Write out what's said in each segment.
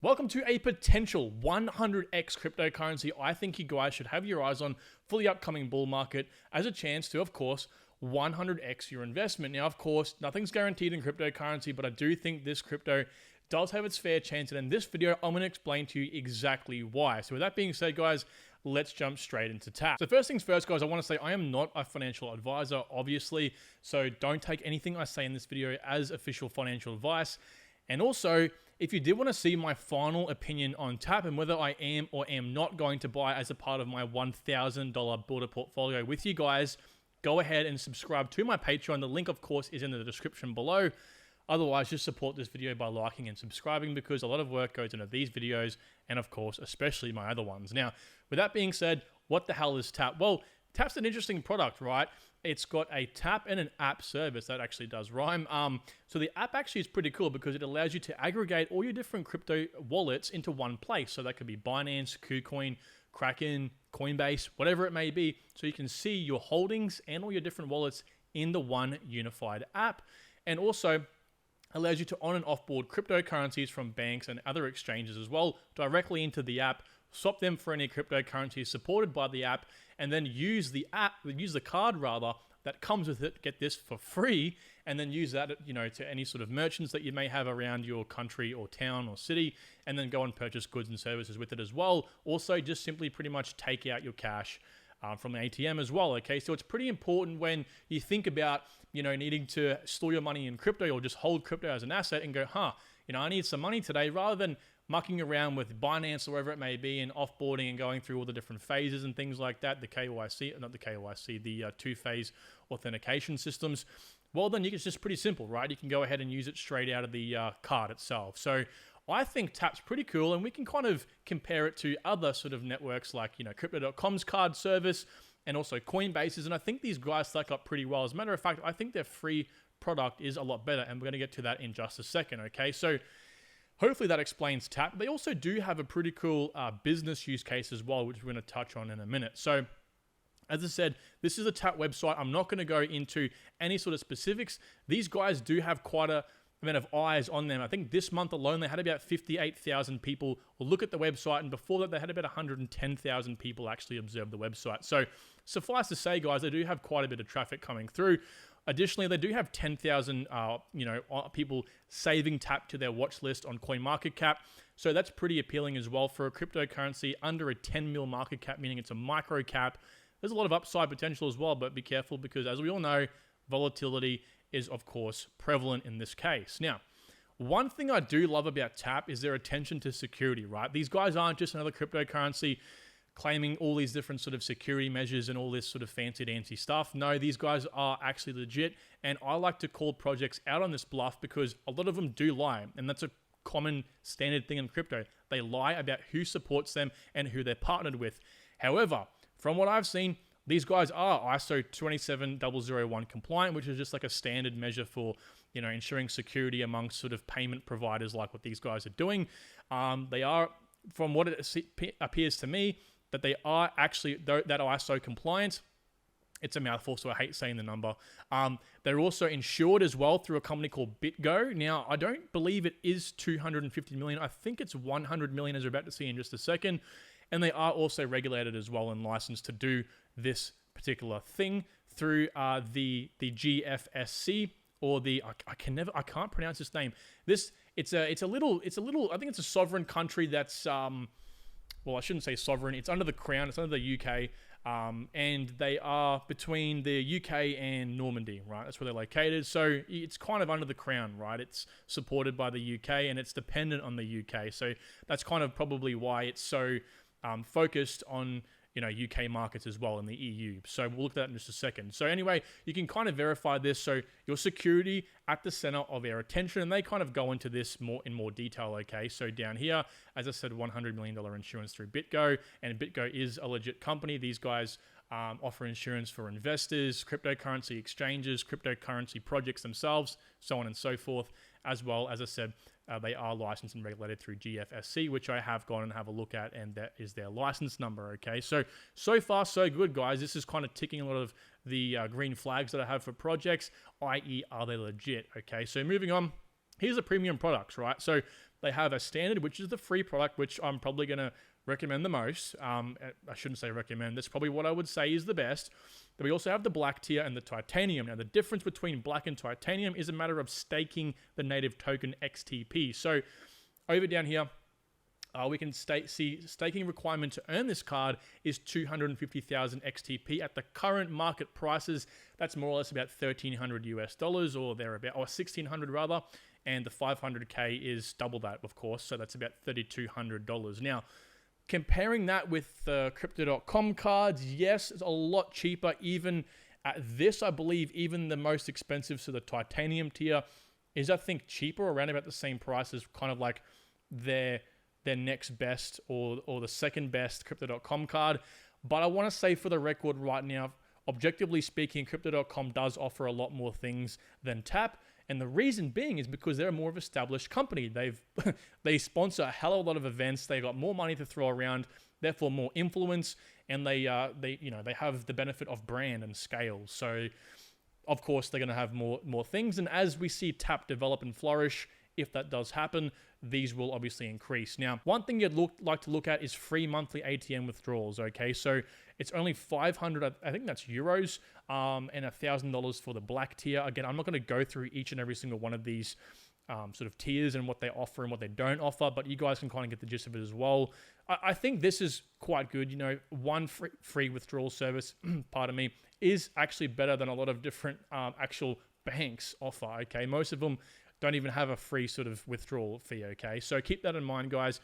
Welcome to a potential 100x cryptocurrency I think you guys should have your eyes on for the upcoming bull market as a chance to, of course, 100x your investment. Now, of course, nothing's guaranteed in cryptocurrency, but I do think this crypto does have its fair chance. And in this video, I'm going to explain to you exactly why. So with that being said, guys, let's jump straight into tap. So first things first, guys, I want to say I am not a financial advisor, obviously. So don't take anything I say in this video as official financial advice. And also, if you did want to see my final opinion on tap and whether I am or am not going to buy as a part of my $1,000 builder portfolio with you guys, go ahead and subscribe to my Patreon. The link, of course, is in the description below. Otherwise, just support this video by liking and subscribing because a lot of work goes into these videos and, of course, especially my other ones. Now, with that being said, what the hell is tap? Well, tap's an interesting product, right? It's got a tap and an app service. That actually does rhyme. So the app actually is pretty cool because it allows you to aggregate all your different crypto wallets into one place. So that could be Binance, KuCoin, Kraken, Coinbase, whatever it may be. So you can see your holdings and all your different wallets in the one unified app. And also allows you to on and offboard cryptocurrencies from banks and other exchanges as well directly into the app, swap them for any cryptocurrencies supported by the app, and then use the card that comes with it, get this for free, and then use that, to any sort of merchants that you may have around your country or town or city, and then go and purchase goods and services with it as well. Also, just simply pretty much take out your cash from the ATM as well, okay? So it's pretty important when you think about, needing to store your money in crypto or just hold crypto as an asset and go, I need some money today, rather than mucking around with Binance or wherever it may be and offboarding and going through all the different phases and things like that, the two-phase authentication systems. Well, then it's just pretty simple, right? You can go ahead and use it straight out of the card itself. So I think tap's pretty cool, and we can kind of compare it to other sort of networks like, Crypto.com's card service and also Coinbase's, and I think these guys stack up pretty well. As a matter of fact, I think their free product is a lot better, and we're going to get to that in just a second, okay? So hopefully that explains tap. They also do have a pretty cool business use case as well, which we're going to touch on in a minute. So as I said, this is a tap website. I'm not going to go into any sort of specifics. These guys do have quite a amount of eyes on them. I think this month alone, they had about 58,000 people look at the website. And before that, they had about 110,000 people actually observe the website. So suffice to say, guys, they do have quite a bit of traffic coming through. Additionally, they do have 10,000 people saving tap to their watch list on CoinMarketCap. So that's pretty appealing as well for a cryptocurrency under a 10 mil market cap, meaning it's a micro cap. There's a lot of upside potential as well, but be careful because as we all know, volatility is of course prevalent in this case. Now, one thing I do love about tap is their attention to security, right? These guys aren't just another cryptocurrency claiming all these different sort of security measures and all this sort of fancy-dancy stuff. No, these guys are actually legit, and I like to call projects out on this bluff because a lot of them do lie, and that's a common standard thing in crypto. They lie about who supports them and who they're partnered with. However, from what I've seen, these guys are ISO 27001 compliant, which is just like a standard measure for, ensuring security amongst sort of payment providers like what these guys are doing. They are, from what it appears to me, that they are actually that ISO compliant. It's a mouthful, so I hate saying the number. They're also insured as well through a company called BitGo. Now, I don't believe it is 250 million. I think it's 100 million, as we're about to see in just a second. And they are also regulated as well and licensed to do this particular thing through the GFSC or the I can't pronounce this name. It's a little I think it's a sovereign country that's well, I shouldn't say sovereign. It's under the crown. It's under the UK, and they are between the UK and Normandy, right? That's where they're located. So it's kind of under the crown, right? It's supported by the UK and it's dependent on the UK. So that's kind of probably why it's so focused on UK markets as well in the EU. So we'll look at that in just a second. So anyway, you can kind of verify this. So your security at the center of our attention, and they kind of go into this in more detail, okay? So down here, as I said, $100 million insurance through BitGo, and BitGo is a legit company. These guys offer insurance for investors, cryptocurrency exchanges, cryptocurrency projects themselves, so on and so forth, as well as I said, they are licensed and regulated through GFSC, which I have gone and have a look at, and that is their license number, okay? So far, so good, guys. This is kind of ticking a lot of the green flags that I have for projects, i.e. are they legit, okay? So moving on, here's the premium products, right? So They have a standard, which is the free product, which I'm probably going to recommend the most. I shouldn't say recommend. That's probably what I would say is the best. But we also have the black tier and the titanium. Now, the difference between black and titanium is a matter of staking the native token XTP. So over down here, we can see staking requirement to earn this card is 250,000 XTP. At the current market prices, that's more or less about $1,300 US or thereabout, or 1,600 rather. And the 500K is double that, of course. So that's about $3,200. Now, comparing that with the Crypto.com cards, yes, it's a lot cheaper. Even at this, I believe, even the most expensive, so the titanium tier, is I think cheaper, around about the same price as kind of like their next best or the second best Crypto.com card. But I want to say for the record right now, objectively speaking, Crypto.com does offer a lot more things than Tap. And the reason being is because they're a more of an established company. They sponsor a hell of a lot of events. They got more money to throw around, therefore more influence, and they have the benefit of brand and scale. So of course they're going to have more things. And as we see Tap develop and flourish, if that does happen, these will obviously increase. Now, one thing you'd like to look at is free monthly ATM withdrawals, okay? So it's only 500, I think that's euros, and $1,000 for the black tier. Again, I'm not going to go through each and every single one of these sort of tiers and what they offer and what they don't offer, but you guys can kind of get the gist of it as well. I think this is quite good. You know, one free withdrawal service, pardon me, is actually better than a lot of different actual banks offer, okay? Most of them don't even have a free sort of withdrawal fee, okay? So keep that in mind, guys.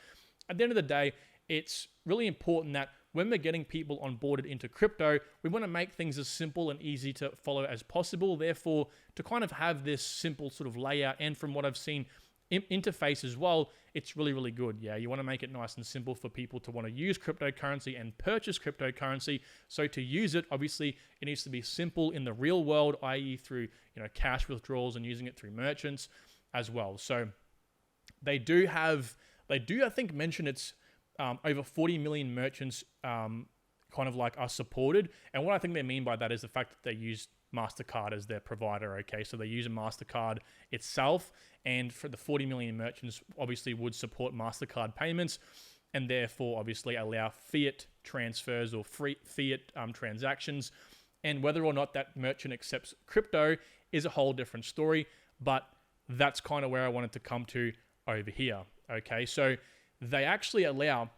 At the end of the day, it's really important that when we're getting people onboarded into crypto, we want to make things as simple and easy to follow as possible. Therefore, to kind of have this simple sort of layout, and from what I've seen, interface as well, it's really, really good. Yeah, you want to make it nice and simple for people to want to use cryptocurrency and purchase cryptocurrency. So to use it, obviously, it needs to be simple in the real world, i.e. through cash withdrawals and using it through merchants as well. So they do, I think, mention it's over 40 million merchants kind of like are supported. And what I think they mean by that is the fact that they use MasterCard as their provider, okay? So they use a MasterCard itself, and for the 40 million merchants, obviously would support MasterCard payments, and therefore obviously allow fiat transfers or free fiat transactions. And whether or not that merchant accepts crypto is a whole different story, but that's kind of where I wanted to come to over here, okay? So they actually allow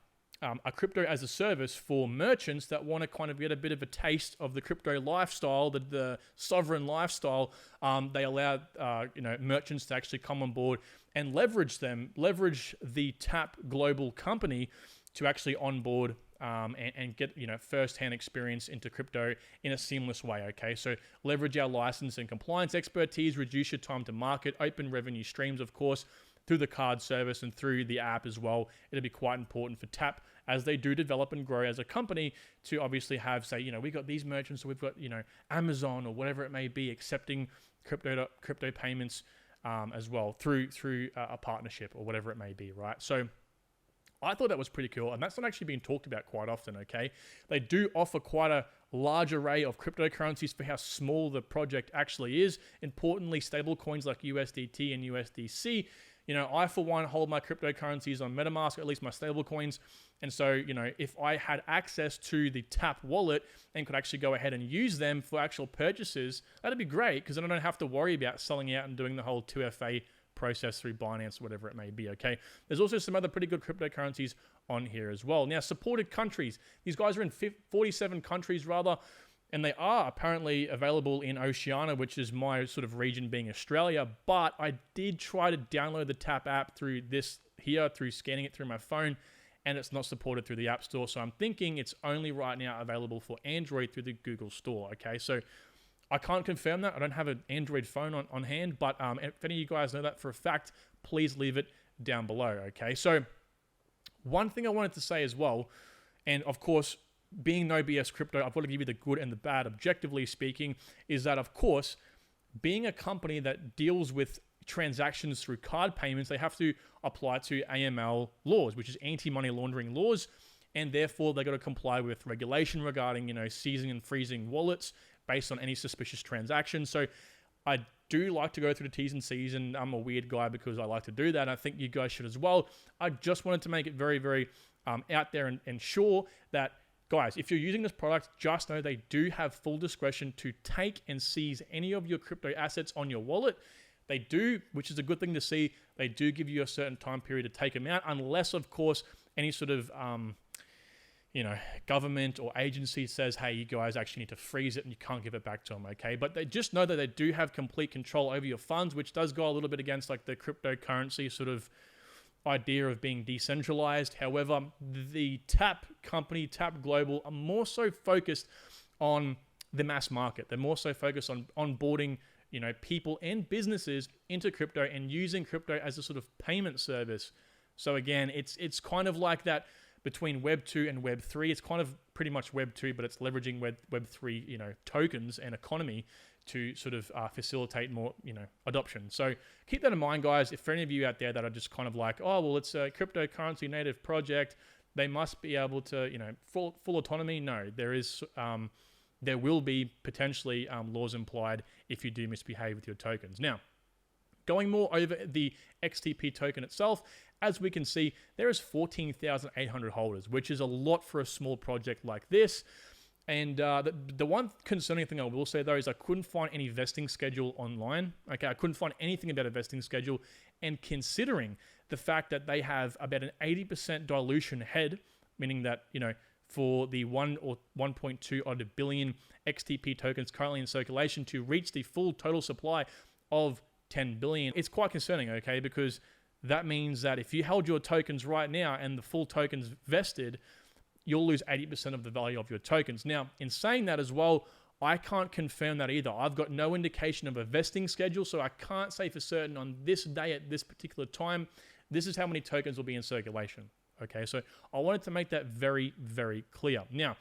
a crypto as a service for merchants that want to kind of get a bit of a taste of the crypto lifestyle, the sovereign lifestyle. They allow merchants to actually come on board and leverage the Tap global company to actually onboard and get first-hand experience into crypto in a seamless way. Okay, so leverage our license and compliance expertise, reduce your time to market, open revenue streams, of course, through the card service and through the app as well. It'll be quite important for Tap as they do develop and grow as a company to obviously have, say, we've got these merchants, so we've got, Amazon or whatever it may be accepting crypto payments as well through a partnership or whatever it may be, right? So I thought that was pretty cool, and that's not actually being talked about quite often, okay? They do offer quite a large array of cryptocurrencies for how small the project actually is. Importantly, stable coins like USDT and USDC. I, for one, hold my cryptocurrencies on MetaMask, at least my stable coins. And so, if I had access to the Tap wallet and could actually go ahead and use them for actual purchases, that'd be great, because then I don't have to worry about selling out and doing the whole 2FA process through Binance, whatever it may be, okay? There's also some other pretty good cryptocurrencies on here as well. Now, supported countries. These guys are in 47 countries, rather, and they are apparently available in Oceania, which is my sort of region being Australia, but I did try to download the Tap app through scanning it through my phone, and it's not supported through the App Store, so I'm thinking it's only right now available for Android through the Google Store, okay? So I can't confirm that. I don't have an Android phone on hand, but if any of you guys know that for a fact, please leave it down below, okay? So one thing I wanted to say as well, and of course, being No BS Crypto, I've got to give you the good and the bad, objectively speaking, is that, of course, being a company that deals with transactions through card payments, they have to apply to AML laws, which is anti-money laundering laws, and therefore they got to comply with regulation regarding, seizing and freezing wallets based on any suspicious transactions. So I do like to go through the T's and C's, and I'm a weird guy because I like to do that. And I think you guys should as well. I just wanted to make it very, very out there and sure that, guys, if you're using this product, just know they do have full discretion to take and seize any of your crypto assets on your wallet. They do, which is a good thing to see. They do give you a certain time period to take them out, unless, of course, any sort of government or agency says, hey, you guys actually need to freeze it and you can't give it back to them, okay? But they just know that they do have complete control over your funds, which does go a little bit against like the cryptocurrency sort of idea of being decentralized. However, the Tap company, Tap Global, are more so focused on the mass market. They're more so focused on onboarding, people and businesses into crypto and using crypto as a sort of payment service. So again, it's kind of like that between Web 2 and Web 3. It's kind of pretty much Web 2, but it's leveraging Web 3, tokens and economy to sort of facilitate more, adoption. So keep that in mind, guys. If for any of you out there that are just kind of like, oh, well, it's a cryptocurrency native project, they must be able to, full autonomy. No, there will be potentially laws implied if you do misbehave with your tokens. Now, going more over the XTP token itself, as we can see, there is 14,800 holders, which is a lot for a small project like this. And the one concerning thing I will say, though, is I couldn't find any vesting schedule online. Okay, I couldn't find anything about a vesting schedule. And considering the fact that they have about an 80% dilution head, meaning that, for the 1 or 1.2 odd billion XTP tokens currently in circulation to reach the full total supply of 10 billion, it's quite concerning, okay? Because that means that if you held your tokens right now and the full tokens vested, you'll lose 80% of the value of your tokens. Now, in saying that as well, I can't confirm that either. I've got no indication of a vesting schedule, so I can't say for certain on this day at this particular time, this is how many tokens will be in circulation. Okay, so I wanted to make that very, very clear. Now,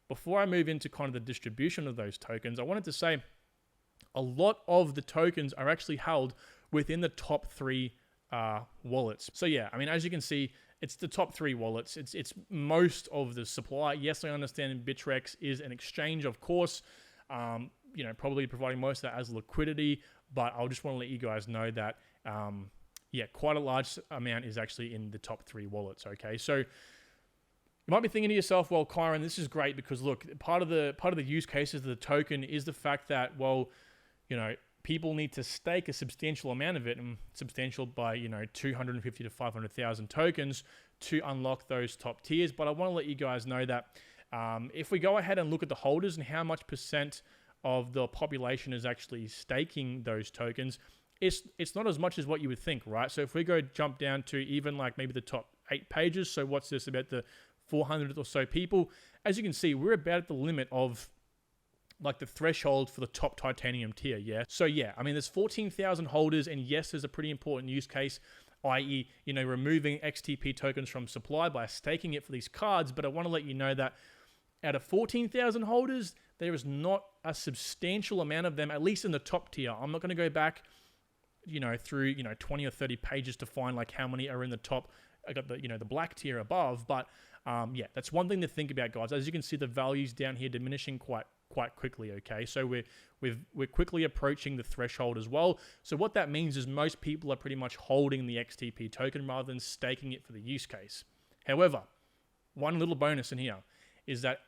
before I move into kind of the distribution of those tokens, I wanted to say a lot of the tokens are actually held within the top 3 wallets. So yeah, I mean, as you can see, it's the top 3 wallets. It's most of the supply. Yes, I understand Bittrex is an exchange, of course, probably providing most of that as liquidity, but I just want to let you guys know that, quite a large amount is actually in the top 3 wallets, okay? So you might be thinking to yourself, well, Kyron, this is great because look, part of the use cases of the token is the fact that, well, people need to stake a substantial amount of it, and substantial by, 250 to 500,000 tokens to unlock those top tiers. But I want to let you guys know that if we go ahead and look at the holders and how much percent of the population is actually staking those tokens, it's not as much as what you would think, right? So if we jump down to even like maybe the top 8 pages, so what's this, about the 400 or so people, as you can see, we're about at the limit of like the threshold for the top titanium tier, yeah? So yeah, I mean, there's 14,000 holders, and yes, there's a pretty important use case, i.e., removing XTP tokens from supply by staking it for these cards, but I want to let you know that out of 14,000 holders, there is not a substantial amount of them, at least in the top tier. I'm not going to go back, through, 20 or 30 pages to find like how many are in the top, I got the, the black tier above, but that's one thing to think about, guys. As you can see, the values down here diminishing quite quickly, okay? So we're quickly approaching the threshold as well. So what that means is most people are pretty much holding the XTP token rather than staking it for the use case. However, one little bonus in here is that,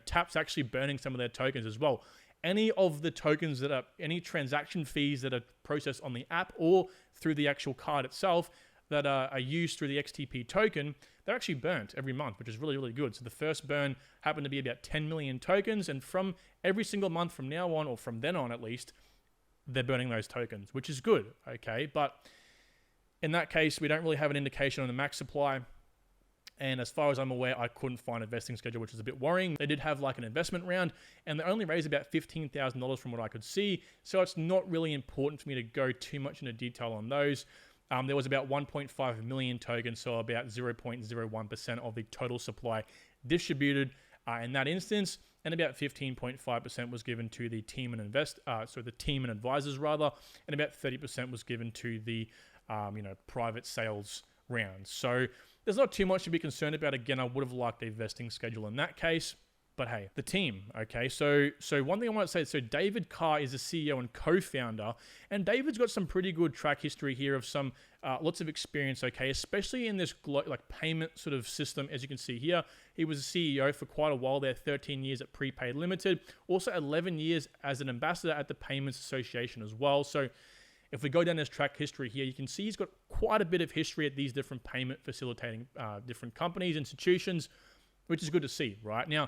Tap's actually burning some of their tokens as well. Any of the tokens any transaction fees that are processed on the app or through the actual card itself that are used through the XTP token, they're actually burnt every month, which is really, really good. So the first burn happened to be about 10 million tokens, and from every single month from now on, or from then on at least, they're burning those tokens, which is good, okay? But in that case, we don't really have an indication on the max supply. And as far as I'm aware, I couldn't find a vesting schedule, which is a bit worrying. They did have like an investment round, and they only raised about $15,000 from what I could see. So it's not really important for me to go too much into detail on those. There was about 1.5 million tokens, so about 0.01% of the total supply distributed in that instance, and about 15.5% was given to the team and the team and advisors rather, and about 30% was given to the private sales rounds. So there's not too much to be concerned about. Again, I would have liked a vesting schedule in that case. But hey, the team, okay? So one thing I want to say, so David Carr is the CEO and co-founder, and David's got some pretty good track history here of some lots of experience, okay? Especially in this like payment sort of system, as you can see here. He was a CEO for quite a while there, 13 years at Prepaid Limited, also 11 years as an ambassador at the Payments Association as well. So if we go down this track history here, you can see he's got quite a bit of history at these different payment facilitating different companies, institutions, which is good to see, right? Now,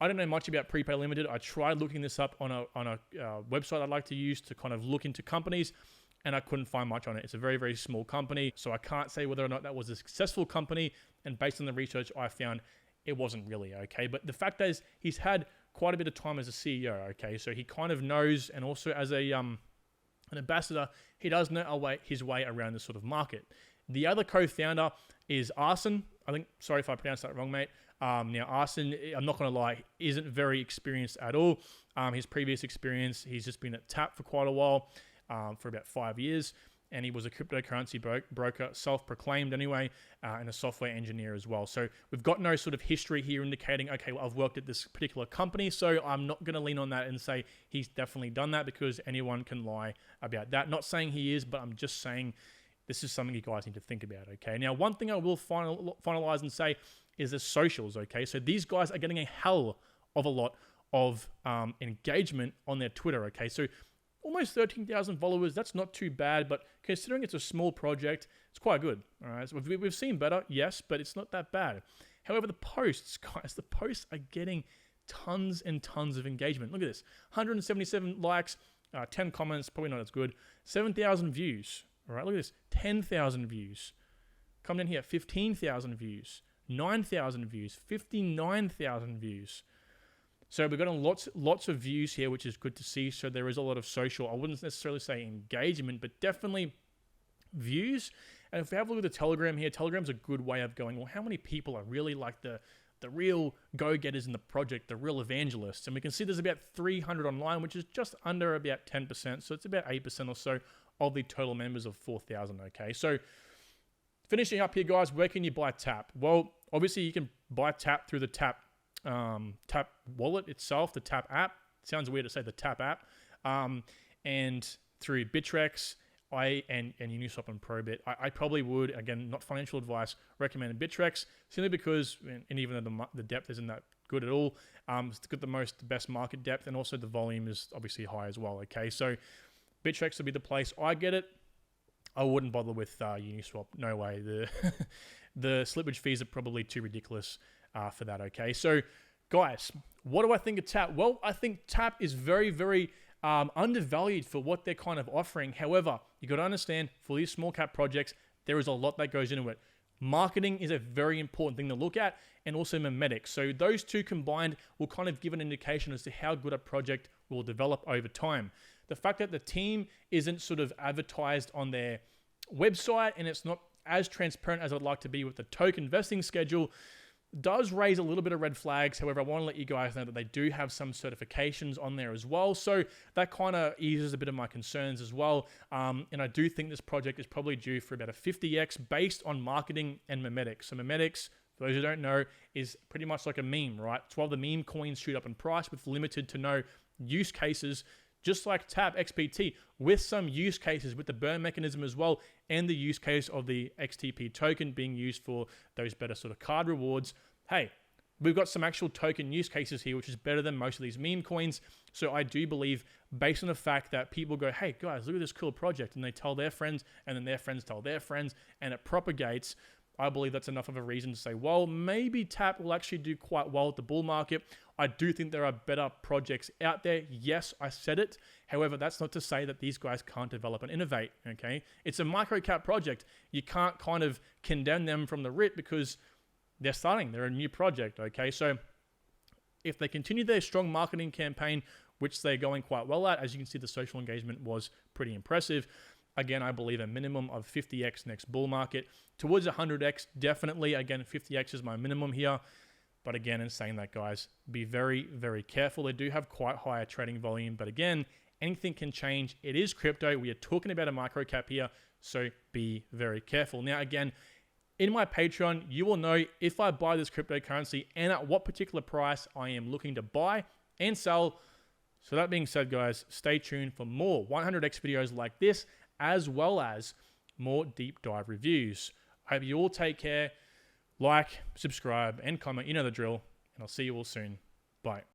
I don't know much about Prepaid Limited. I tried looking this up on a website I'd like to use to kind of look into companies, and I couldn't find much on it. It's a very, very small company, so I can't say whether or not that was a successful company, and based on the research I found, it wasn't really, okay? But the fact is, he's had quite a bit of time as a CEO, okay? So he kind of knows, and also as an ambassador, he does know his way around this sort of market. The other co-founder is Arsen. I think, sorry if I pronounced that wrong, mate. Now, Arsen, I'm not going to lie, isn't very experienced at all. His previous experience, he's just been at Tap for quite a while, for about 5 years, and he was a cryptocurrency broker, self-proclaimed anyway, and a software engineer as well. So we've got no sort of history here indicating, okay, well, I've worked at this particular company, so I'm not going to lean on that and say he's definitely done that, because anyone can lie about that. Not saying he is, but I'm just saying this is something you guys need to think about, okay? Now, one thing I will finalize and say is the socials, okay? So these guys are getting a hell of a lot of engagement on their Twitter, okay? So almost 13,000 followers, that's not too bad, but considering it's a small project, it's quite good, all right? So we've seen better, yes, but it's not that bad. However, the posts, guys, the posts are getting tons and tons of engagement. Look at this, 177 likes, 10 comments, probably not as good, 7,000 views, all right? Look at this, 10,000 views. Come down here, 15,000 views, 9,000 views, 59,000 views. So we've got lots of views here, which is good to see. So there is a lot of social, I wouldn't necessarily say engagement, but definitely views. And if we have a look at the Telegram here, Telegram's a good way of going, well, how many people are really like the real go-getters in the project, the real evangelists? And we can see there's about 300 online, which is just under about 10%. So it's about 8% or so of the total members of 4,000, okay? So finishing up here, guys, where can you buy Tap? Well, obviously you can buy Tap through the Tap wallet itself, the Tap app. It sounds weird to say the Tap app. And through Bittrex, and Uniswap and Probit. I probably would, again, not financial advice, recommend Bittrex, simply because, and even though the depth isn't that good at all, it's got the best market depth, and also the volume is obviously high as well, okay? So Bittrex would be the place. I get it. I wouldn't bother with Uniswap. No way. The slippage fees are probably too ridiculous for that, okay? So, guys, what do I think of Tap? Well, I think Tap is very, very undervalued for what they're kind of offering. However, you got to understand, for these small cap projects, there is a lot that goes into it. Marketing is a very important thing to look at, and also memetics. So those two combined will kind of give an indication as to how good a project will develop over time. The fact that the team isn't sort of advertised on their website, and it's not as transparent as I'd like to be with the token vesting schedule, does raise a little bit of red flags. However, I want to let you guys know that they do have some certifications on there as well. So that kind of eases a bit of my concerns as well. And I do think this project is probably due for about a 50x based on marketing and memetics. So memetics, for those who don't know, is pretty much like a meme, right? It's while the meme coins shoot up in price with limited to no use cases, just like Tap XPT, with some use cases with the burn mechanism as well, and the use case of the XTP token being used for those better sort of card rewards. Hey, we've got some actual token use cases here, which is better than most of these meme coins. So I do believe, based on the fact that people go, hey guys, look at this cool project, and they tell their friends, and then their friends tell their friends, and it propagates, I believe that's enough of a reason to say, well, maybe Tap will actually do quite well at the bull market. I do think there are better projects out there. Yes, I said it. However, that's not to say that these guys can't develop and innovate, okay? It's a micro-cap project. You can't kind of condemn them from the rip because they're starting. They're a new project, okay? So if they continue their strong marketing campaign, which they're going quite well at, as you can see, the social engagement was pretty impressive. Again, I believe a minimum of 50x next bull market. Towards 100x, definitely. Again, 50x is my minimum here. But again, in saying that, guys, be very, very careful. They do have quite higher trading volume. But again, anything can change. It is crypto. We are talking about a micro cap here. So be very careful. Now, again, In my Patreon, you will know if I buy this cryptocurrency and at what particular price I am looking to buy and sell. So that being said, guys, stay tuned for more 100x videos like this, as well as more deep dive reviews. I hope you all take care. Like, subscribe, and comment. You know the drill. And I'll see you all soon. Bye.